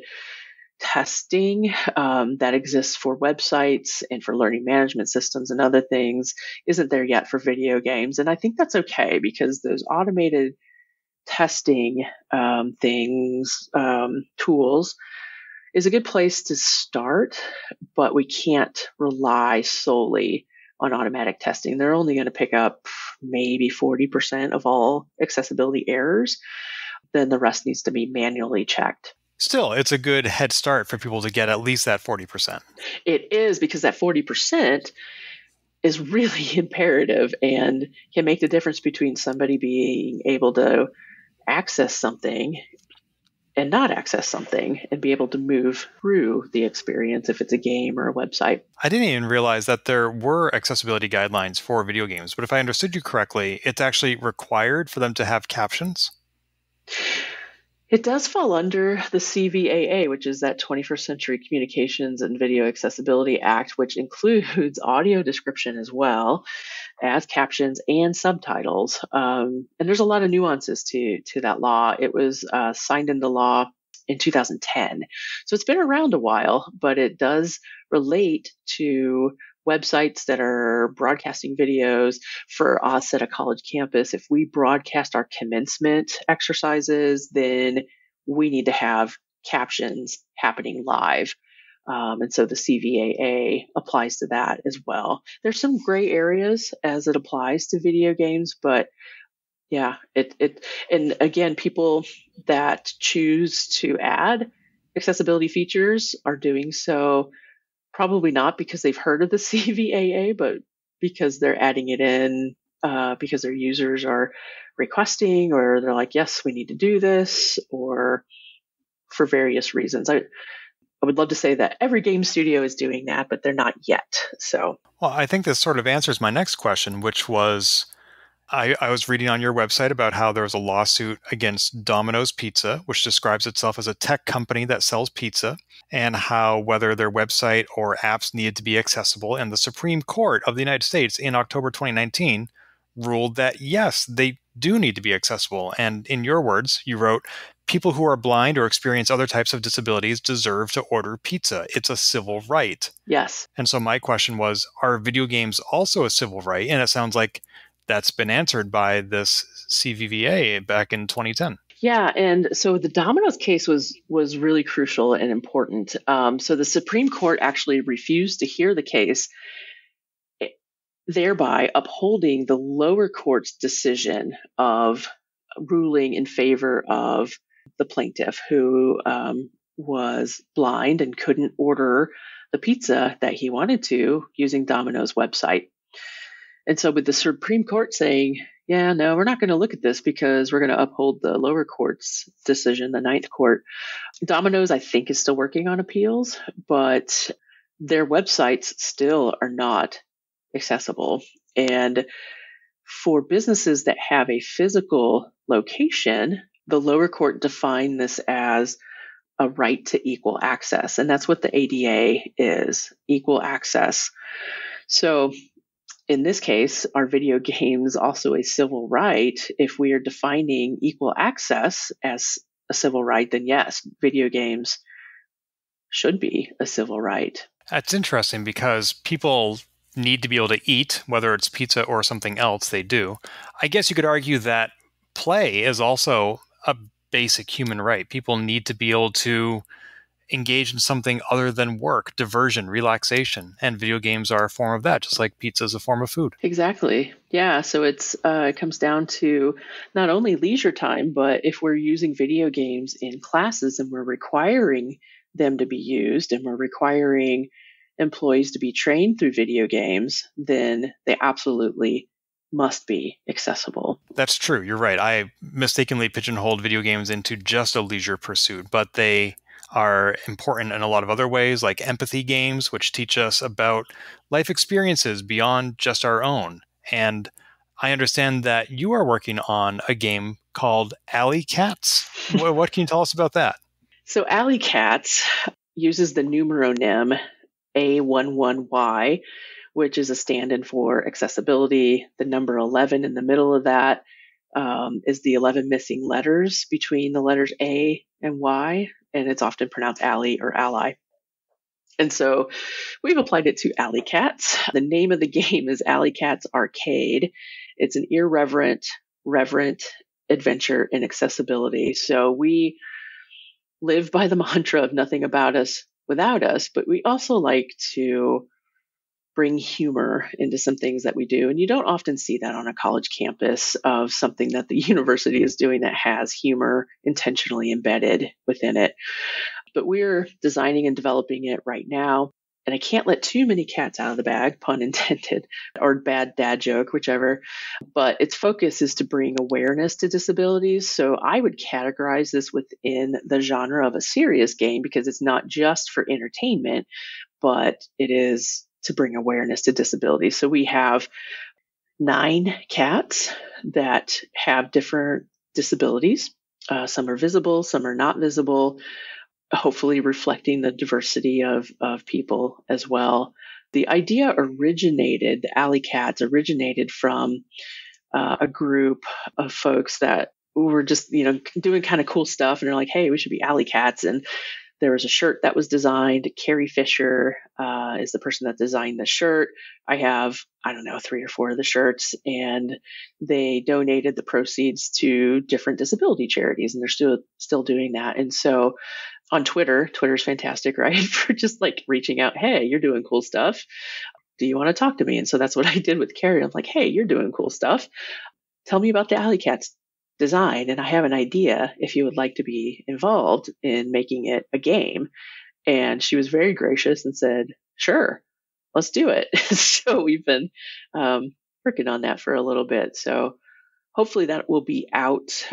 testing that exists for websites and for learning management systems and other things isn't there yet for video games. And I think that's okay, because those automated testing tools is a good place to start, but we can't rely solely on automatic testing. They're only going to pick up maybe 40% of all accessibility errors. Then the rest needs to be manually checked. Still, it's a good head start for people to get at least that 40%. It is, because that 40% is really imperative and can make the difference between somebody being able to access something and not access something and be able to move through the experience if it's a game or a website. I didn't even realize that there were accessibility guidelines for video games, but if I understood you correctly, it's actually required for them to have captions? It does fall under the CVAA, which is that 21st Century Communications and Video Accessibility Act, which includes audio description as well as captions and subtitles. And there's a lot of nuances to that law. It was signed into law in 2010. So it's been around a while, but it does relate to websites that are broadcasting videos. For us at a college campus, if we broadcast our commencement exercises, then we need to have captions happening live. And so the CVAA applies to that as well. There's some gray areas as it applies to video games, but yeah, and again, people that choose to add accessibility features are doing so probably not because they've heard of the CVAA, but because they're adding it in because their users are requesting, or they're like, yes, we need to do this, or for various reasons. I would love to say that every game studio is doing that, but they're not yet. So, well, I think this sort of answers my next question, which was, I was reading on your website about how there was a lawsuit against Domino's Pizza, which describes itself as a tech company that sells pizza, and how whether their website or apps needed to be accessible. And the Supreme Court of the United States in October 2019 ruled that, yes, they do need to be accessible. And in your words, you wrote, people who are blind or experience other types of disabilities deserve to order pizza. It's a civil right. Yes. And so my question was, are video games also a civil right? And it sounds like that's been answered by this CVVA back in 2010. Yeah, and so the Domino's case was really crucial and important. So the Supreme Court actually refused to hear the case, thereby upholding the lower court's decision of ruling in favor of the plaintiff, who was blind and couldn't order the pizza that he wanted to using Domino's website. And so with the Supreme Court saying, yeah, no, we're not going to look at this because we're going to uphold the lower court's decision, the Ninth Court. Domino's, I think, is still working on appeals, but their websites still are not accessible. And for businesses that have a physical location, the lower court defined this as a right to equal access. And that's what the ADA is, equal access. So in this case, are video games also a civil right? If we are defining equal access as a civil right, then yes, video games should be a civil right. That's interesting because people need to be able to eat, whether it's pizza or something else, they do. I guess you could argue that play is also a basic human right. People need to be able to engage in something other than work, diversion, relaxation, and video games are a form of that, just like pizza is a form of food. Exactly. Yeah. So it comes down to not only leisure time, but if we're using video games in classes and we're requiring them to be used and we're requiring employees to be trained through video games, then they absolutely must be accessible. That's true. You're right. I mistakenly pigeonholed video games into just a leisure pursuit, but they are important in a lot of other ways, like empathy games, which teach us about life experiences beyond just our own. And I understand that you are working on a game called Alley Cats. What can you tell us about that? So Alley Cats uses the numeronym A11Y, which is a stand-in for accessibility. The number 11 in the middle of that is the 11 missing letters between the letters A and Y, and it's often pronounced alley or ally. And so we've applied it to Alley Cats. The name of the game is Alley Cats Arcade. It's an irreverent, reverent adventure in accessibility. So we live by the mantra of nothing about us without us, but we also like to bring humor into some things that we do. And you don't often see that on a college campus of something that the university is doing that has humor intentionally embedded within it. But we're designing and developing it right now. And I can't let too many cats out of the bag, pun intended, or bad dad joke, whichever. But its focus is to bring awareness to disabilities. So I would categorize this within the genre of a serious game because it's not just for entertainment, but it is to bring awareness to disabilities. So we have 9 cats that have different disabilities. Some are visible, some are not visible, hopefully reflecting the diversity of people as well. The idea originated, the Alley Cats originated from a group of folks that were just, doing kind of cool stuff. And they're like, hey, we should be Alley Cats. And there was a shirt that was designed. Carrie Fisher is the person that designed the shirt. I have, 3 or 4 of the shirts, and they donated the proceeds to different disability charities, and they're still doing that. And so on Twitter's fantastic, right? For just like reaching out, hey, you're doing cool stuff. Do you want to talk to me? And so that's what I did with Carrie. I'm like, hey, you're doing cool stuff. Tell me about the Alley Cats design, and I have an idea if you would like to be involved in making it a game. And she was very gracious and said, sure, let's do it. So we've been working on that for a little bit. So hopefully that will be out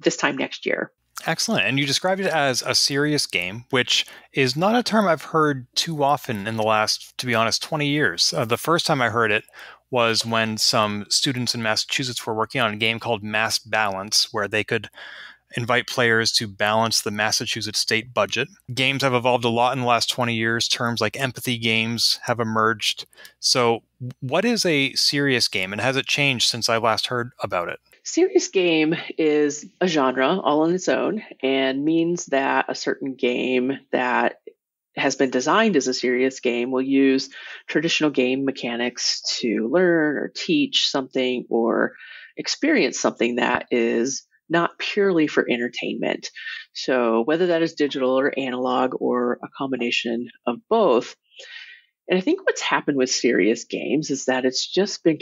this time next year. Excellent. And you described it as a serious game, which is not a term I've heard too often in the last, to be honest, 20 years. The first time I heard it was when some students in Massachusetts were working on a game called Mass Balance, where they could invite players to balance the Massachusetts state budget. Games have evolved a lot in the last 20 years. Terms like empathy games have emerged. So what is a serious game, and has it changed since I last heard about it? Serious game is a genre all on its own, and means that a certain game that has been designed as a serious game will use traditional game mechanics to learn or teach something or experience something that is not purely for entertainment. So whether that is digital or analog or a combination of both. And I think what's happened with serious games is that it's just been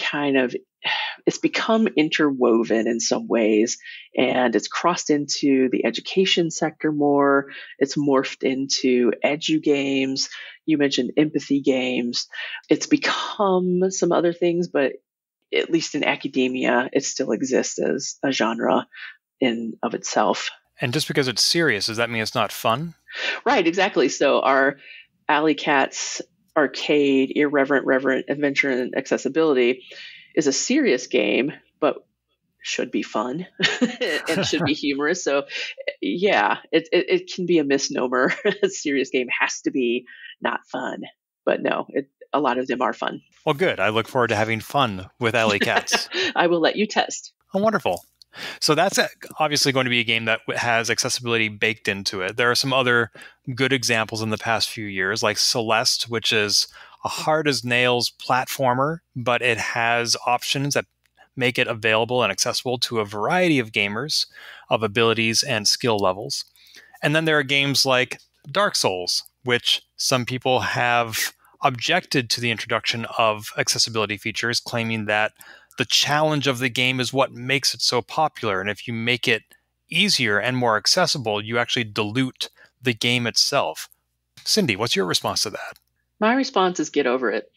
it's become interwoven in some ways, and it's crossed into the education sector more. It's morphed into edu games. You mentioned empathy games. It's become some other things, but at least in academia, it still exists as a genre in of itself. And just because it's serious, does that mean it's not fun? Right, exactly. So our Alley Cats Arcade, Irreverent, Reverent Adventure and Accessibility is a serious game, but should be fun and should be humorous. So yeah, it can be a misnomer. A serious game has to be not fun, but no, a lot of them are fun. Well, good. I look forward to having fun with Alley Cats. I will let you test. Oh, wonderful. So that's obviously going to be a game that has accessibility baked into it. There are some other good examples in the past few years, like Celeste, which is a hard as nails platformer, but it has options that make it available and accessible to a variety of gamers of abilities and skill levels. And then there are games like Dark Souls, which some people have objected to the introduction of accessibility features, claiming that the challenge of the game is what makes it so popular. And if you make it easier and more accessible, you actually dilute the game itself. Cyndi, what's your response to that? My response is get over it.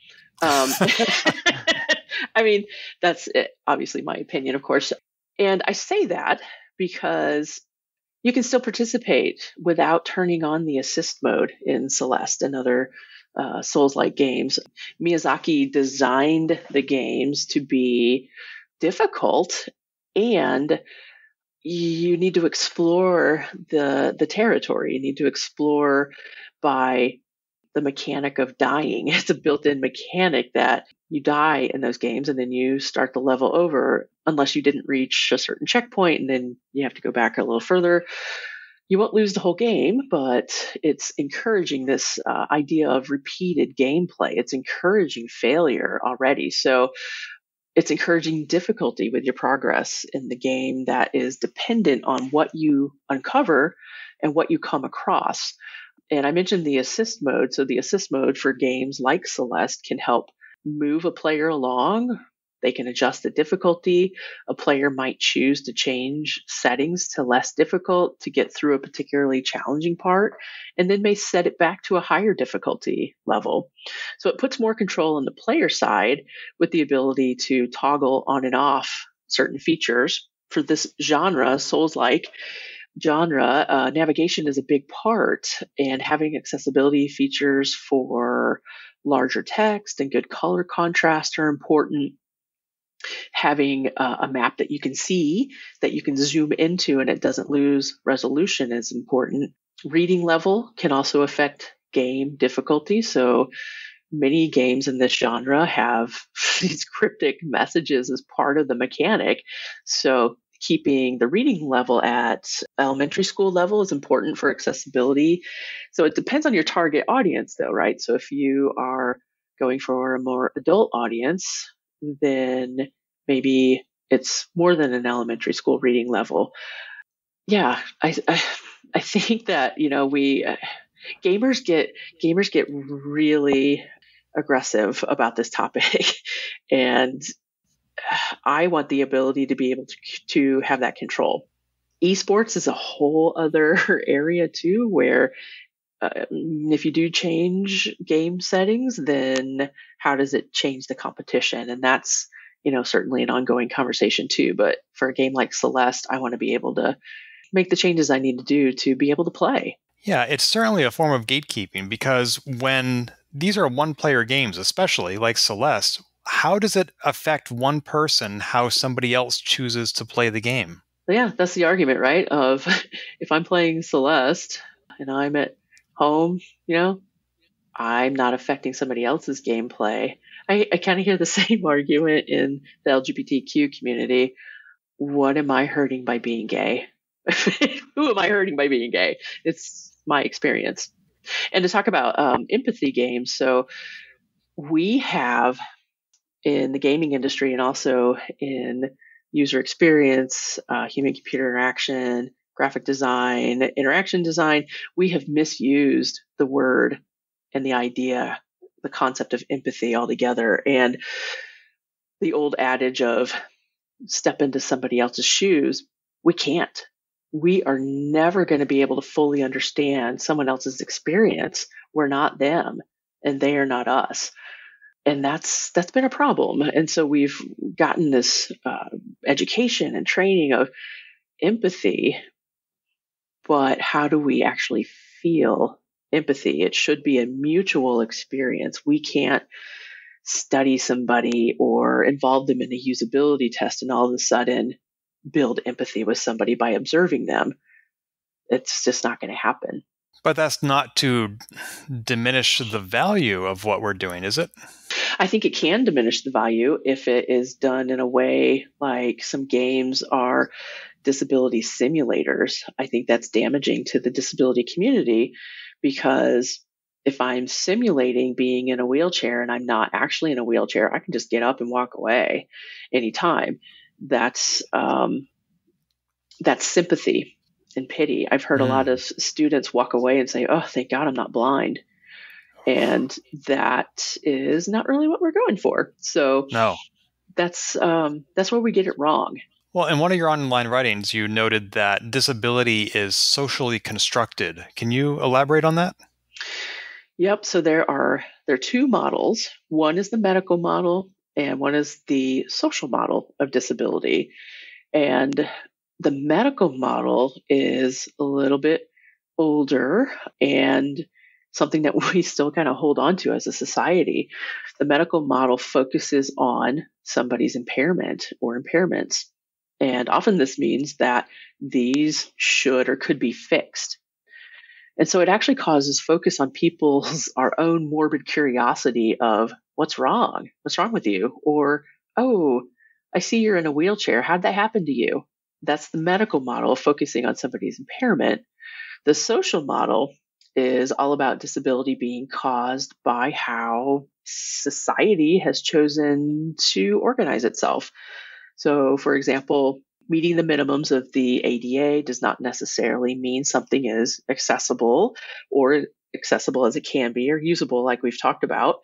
I mean, that's obviously my opinion, of course. And I say that because you can still participate without turning on the assist mode in Celeste and other Souls-like games. Miyazaki designed the games to be difficult, and you need to explore the territory. You need to explore by the mechanic of dying. It's a built-in mechanic that you die in those games and then you start the level over unless you didn't reach a certain checkpoint, and then you have to go back a little further. You won't lose the whole game, but it's encouraging this idea of repeated gameplay. It's encouraging failure already. So it's encouraging difficulty with your progress in the game that is dependent on what you uncover and what you come across. And I mentioned the assist mode. So the assist mode for games like Celeste can help move a player along. They can adjust the difficulty. A player might choose to change settings to less difficult to get through a particularly challenging part, and then may set it back to a higher difficulty level. So it puts more control on the player side with the ability to toggle on and off certain features. For this genre, Souls-like genre, navigation is a big part, and having accessibility features for larger text and good color contrast are important. Having a map that you can see, that you can zoom into and it doesn't lose resolution is important. Reading level can also affect game difficulty. So many games in this genre have these cryptic messages as part of the mechanic. So keeping the reading level at elementary school level is important for accessibility. So it depends on your target audience though, right? So if you are going for a more adult audience, then maybe it's more than an elementary school reading level. Yeah, I think that we gamers get really aggressive about this topic, and I want the ability to be able to have that control. Esports is a whole other area too, where if you do change game settings, then how does it change the competition? And that's, certainly an ongoing conversation too. But for a game like Celeste, I want to be able to make the changes I need to do to be able to play. Yeah, it's certainly a form of gatekeeping, because when these are one-player games, especially like Celeste, how does it affect one person how somebody else chooses to play the game? Yeah, that's the argument, right? Of if I'm playing Celeste and I'm at home, I'm not affecting somebody else's gameplay. I kind of hear the same argument in the LGBTQ community. What am I hurting by being gay? Who am I hurting by being gay? It's my experience. And to talk about empathy games, so we have in the gaming industry and also in user experience, human-computer interaction, graphic design, interaction design, we have misused the word and the idea, the concept of empathy altogether. And the old adage of step into somebody else's shoes, we can't. We are never going to be able to fully understand someone else's experience. We're not them, and they are not us. And that's been a problem. And so we've gotten this education and training of empathy, but how do we actually feel empathy? It should be a mutual experience. We can't study somebody or involve them in a usability test and all of a sudden build empathy with somebody by observing them. It's just not going to happen. But that's not to diminish the value of what we're doing, is it? I think it can diminish the value if it is done in a way like some games are disability simulators. I think that's damaging to the disability community, because if I'm simulating being in a wheelchair and I'm not actually in a wheelchair, I can just get up and walk away anytime. That's sympathy and pity. I've heard a lot of students walk away and say, "Oh, thank God I'm not blind." And that is not really what we're going for. So no, that's where we get it wrong. Well, in one of your online writings, you noted that disability is socially constructed. Can you elaborate on that? Yep. So there are two models. One is the medical model, and one is the social model of disability. And the medical model is a little bit older and something that we still kind of hold on to as a society. The medical model focuses on somebody's impairment or impairments. And often this means that these should or could be fixed. And so it actually causes focus on our own morbid curiosity of what's wrong? What's wrong with you? Or, oh, I see you're in a wheelchair. How'd that happen to you? That's the medical model, focusing on somebody's impairment. The social model is all about disability being caused by how society has chosen to organize itself. So, for example, meeting the minimums of the ADA does not necessarily mean something is accessible, or accessible as it can be, or usable like we've talked about.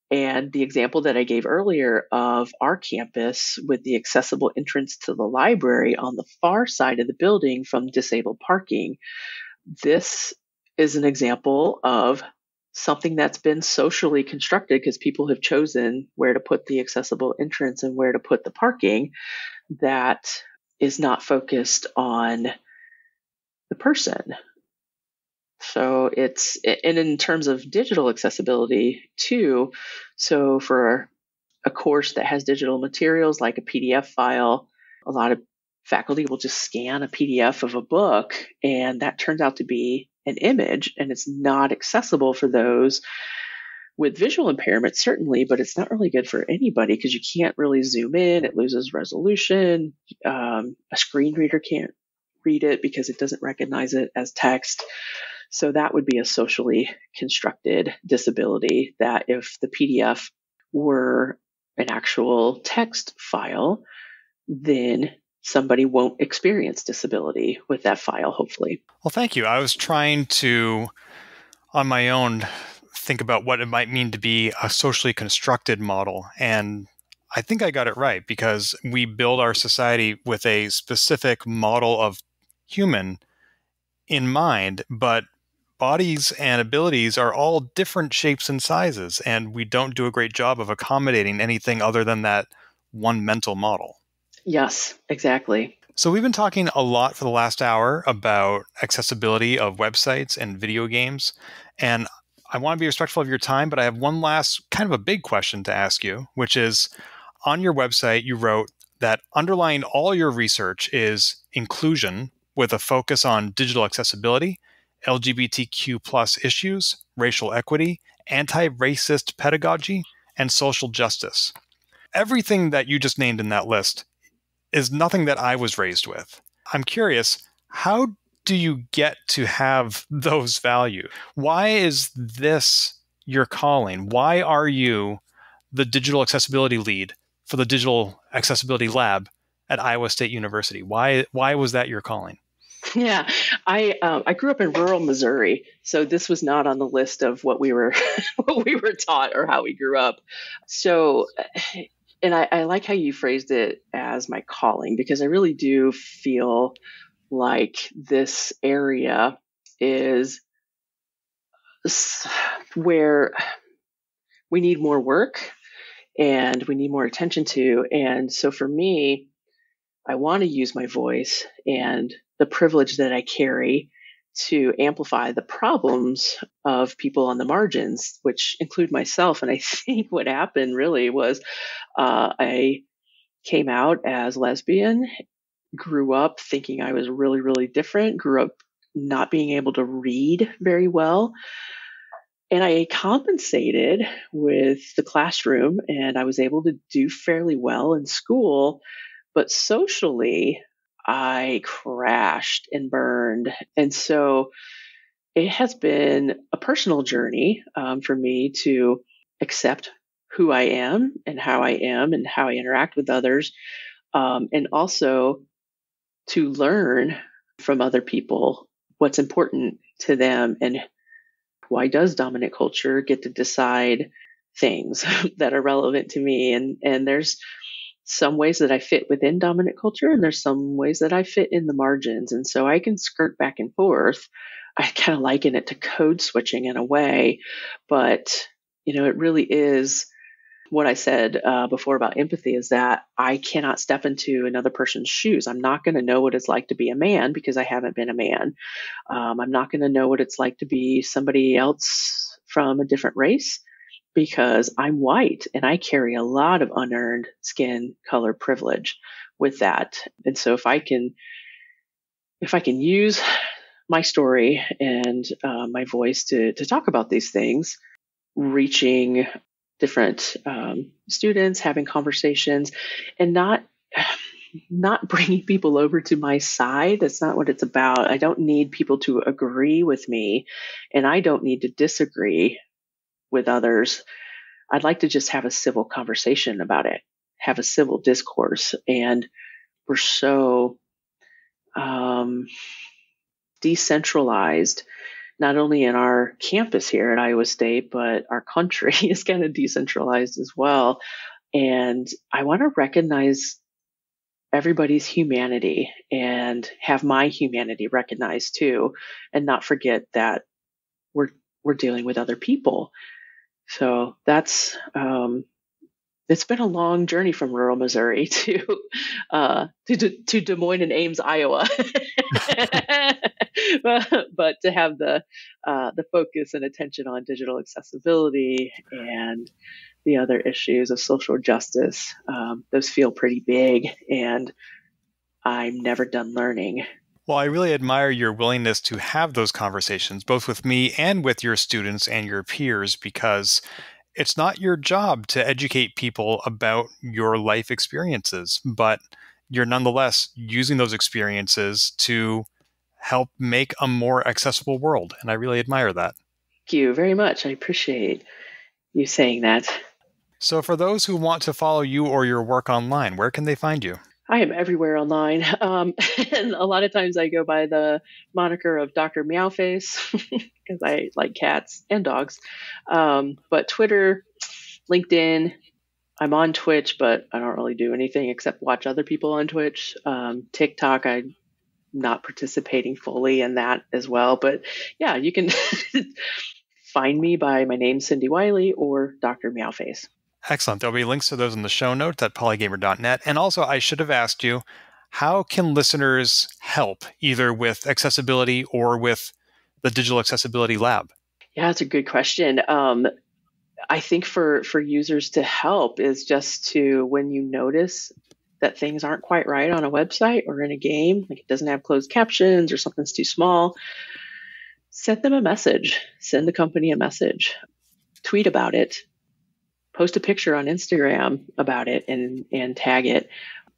And the example that I gave earlier of our campus with the accessible entrance to the library on the far side of the building from disabled parking, this is an example of something that's been socially constructed because people have chosen where to put the accessible entrance and where to put the parking, that is not focused on the person. So it's, and in terms of digital accessibility too, so for a course that has digital materials like a PDF file, a lot of faculty will just scan a PDF of a book, and that turns out to be an image, and it's not accessible for those with visual impairment, certainly, but it's not really good for anybody because you can't really zoom in. It loses resolution. A screen reader can't read it because it doesn't recognize it as text. So that would be a socially constructed disability, that if the PDF were an actual text file, then somebody won't experience disability with that file, hopefully. Well, thank you. I was trying to, on my own, think about what it might mean to be a socially constructed model. And I think I got it right, because we build our society with a specific model of human in mind, but bodies and abilities are all different shapes and sizes, and we don't do a great job of accommodating anything other than that one mental model. Yes, exactly. So we've been talking a lot for the last hour about accessibility of websites and video games, and I want to be respectful of your time, but I have one last kind of a big question to ask you, which is, on your website, you wrote that underlying all your research is inclusion with a focus on digital accessibility, LGBTQ plus issues, racial equity, anti-racist pedagogy, and social justice. Everything that you just named in that list is nothing that I was raised with. I'm curious, how do you get to have those values? Why is this your calling? Why are you the digital accessibility lead for the Digital Accessibility Lab at Iowa State University? Why was that your calling? Yeah, I grew up in rural Missouri, so this was not on the list of what we were taught or how we grew up. So, and I like how you phrased it as my calling, because I really do feel like this area is where we need more work and we need more attention to. And so for me, I want to use my voice and the privilege that I carry to amplify the problems of people on the margins, which include myself. And I think what happened really was I came out as lesbian grew up thinking I was really, really different, grew up not being able to read very well. And I compensated with the classroom, and I was able to do fairly well in school. But socially, I crashed and burned. And so it has been a personal journey for me to accept who I am and how I interact with others, and also to learn from other people what's important to them and why does dominant culture get to decide things that are relevant to me. And there's some ways that I fit within dominant culture, and there's some ways that I fit in the margins. And so I can skirt back and forth. I kind of liken it to code switching in a way, but it really is what I said before about empathy, is that I cannot step into another person's shoes. I'm not going to know what it's like to be a man because I haven't been a man. I'm not going to know what it's like to be somebody else from a different race because I'm white and I carry a lot of unearned skin color privilege with that. And so if I can use my story and my voice to talk about these things, reaching different students, having conversations, and not bringing people over to my side. That's not what it's about. I don't need people to agree with me, and I don't need to disagree with others. I'd like to just have a civil conversation about it, have a civil discourse. And we're so decentralized, not only in our campus here at Iowa State, but our country is kind of decentralized as well. And I want to recognize everybody's humanity and have my humanity recognized too, and not forget that we're dealing with other people. So that's it's been a long journey from rural Missouri to Des Moines and Ames, Iowa. but to have the focus and attention on digital accessibility and the other issues of social justice, those feel pretty big, and I'm never done learning. Well, I really admire your willingness to have those conversations, both with me and with your students and your peers, because it's not your job to educate people about your life experiences, but you're nonetheless using those experiences to help make a more accessible world. And I really admire that. Thank you very much. I appreciate you saying that. So for those who want to follow you or your work online, where can they find you? I am everywhere online. And a lot of times I go by the moniker of Dr. Meowface because I like cats and dogs. But Twitter, LinkedIn, I'm on Twitch, but I don't really do anything except watch other people on Twitch. TikTok, I'm not participating fully in that as well. But yeah, you can find me by my name, Cyndi Wiley, or Dr. Meowface. Excellent. There'll be links to those in the show notes at polygamer.net. And also, I should have asked you, how can listeners help either with accessibility or with the Digital Accessibility Lab? Yeah, that's a good question. I think for users to help is just to, when you notice that things aren't quite right on a website or in a game, like it doesn't have closed captions or something's too small, send them a message, send the company a message, tweet about it, post a picture on Instagram about it and tag it.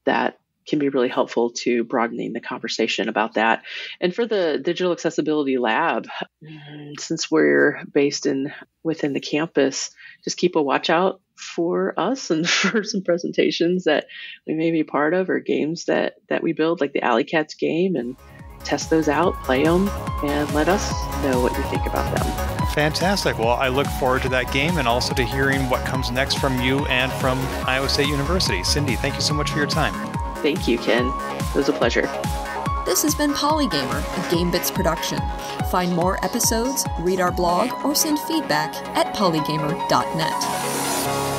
That can be really helpful to broadening the conversation about that. And for the Digital Accessibility Lab, since we're based within the campus, just keep a watch out for us and for some presentations that we may be part of, or games that we build, like the Alley Cats game, and test those out, play them, and let us know what you think about them. Fantastic. Well, I look forward to that game and also to hearing what comes next from you and from Iowa State University. Cyndi, thank you so much for your time. Thank you, Ken. It was a pleasure. This has been Polygamer, a Gamebits production. Find more episodes, read our blog, or send feedback at polygamer.net.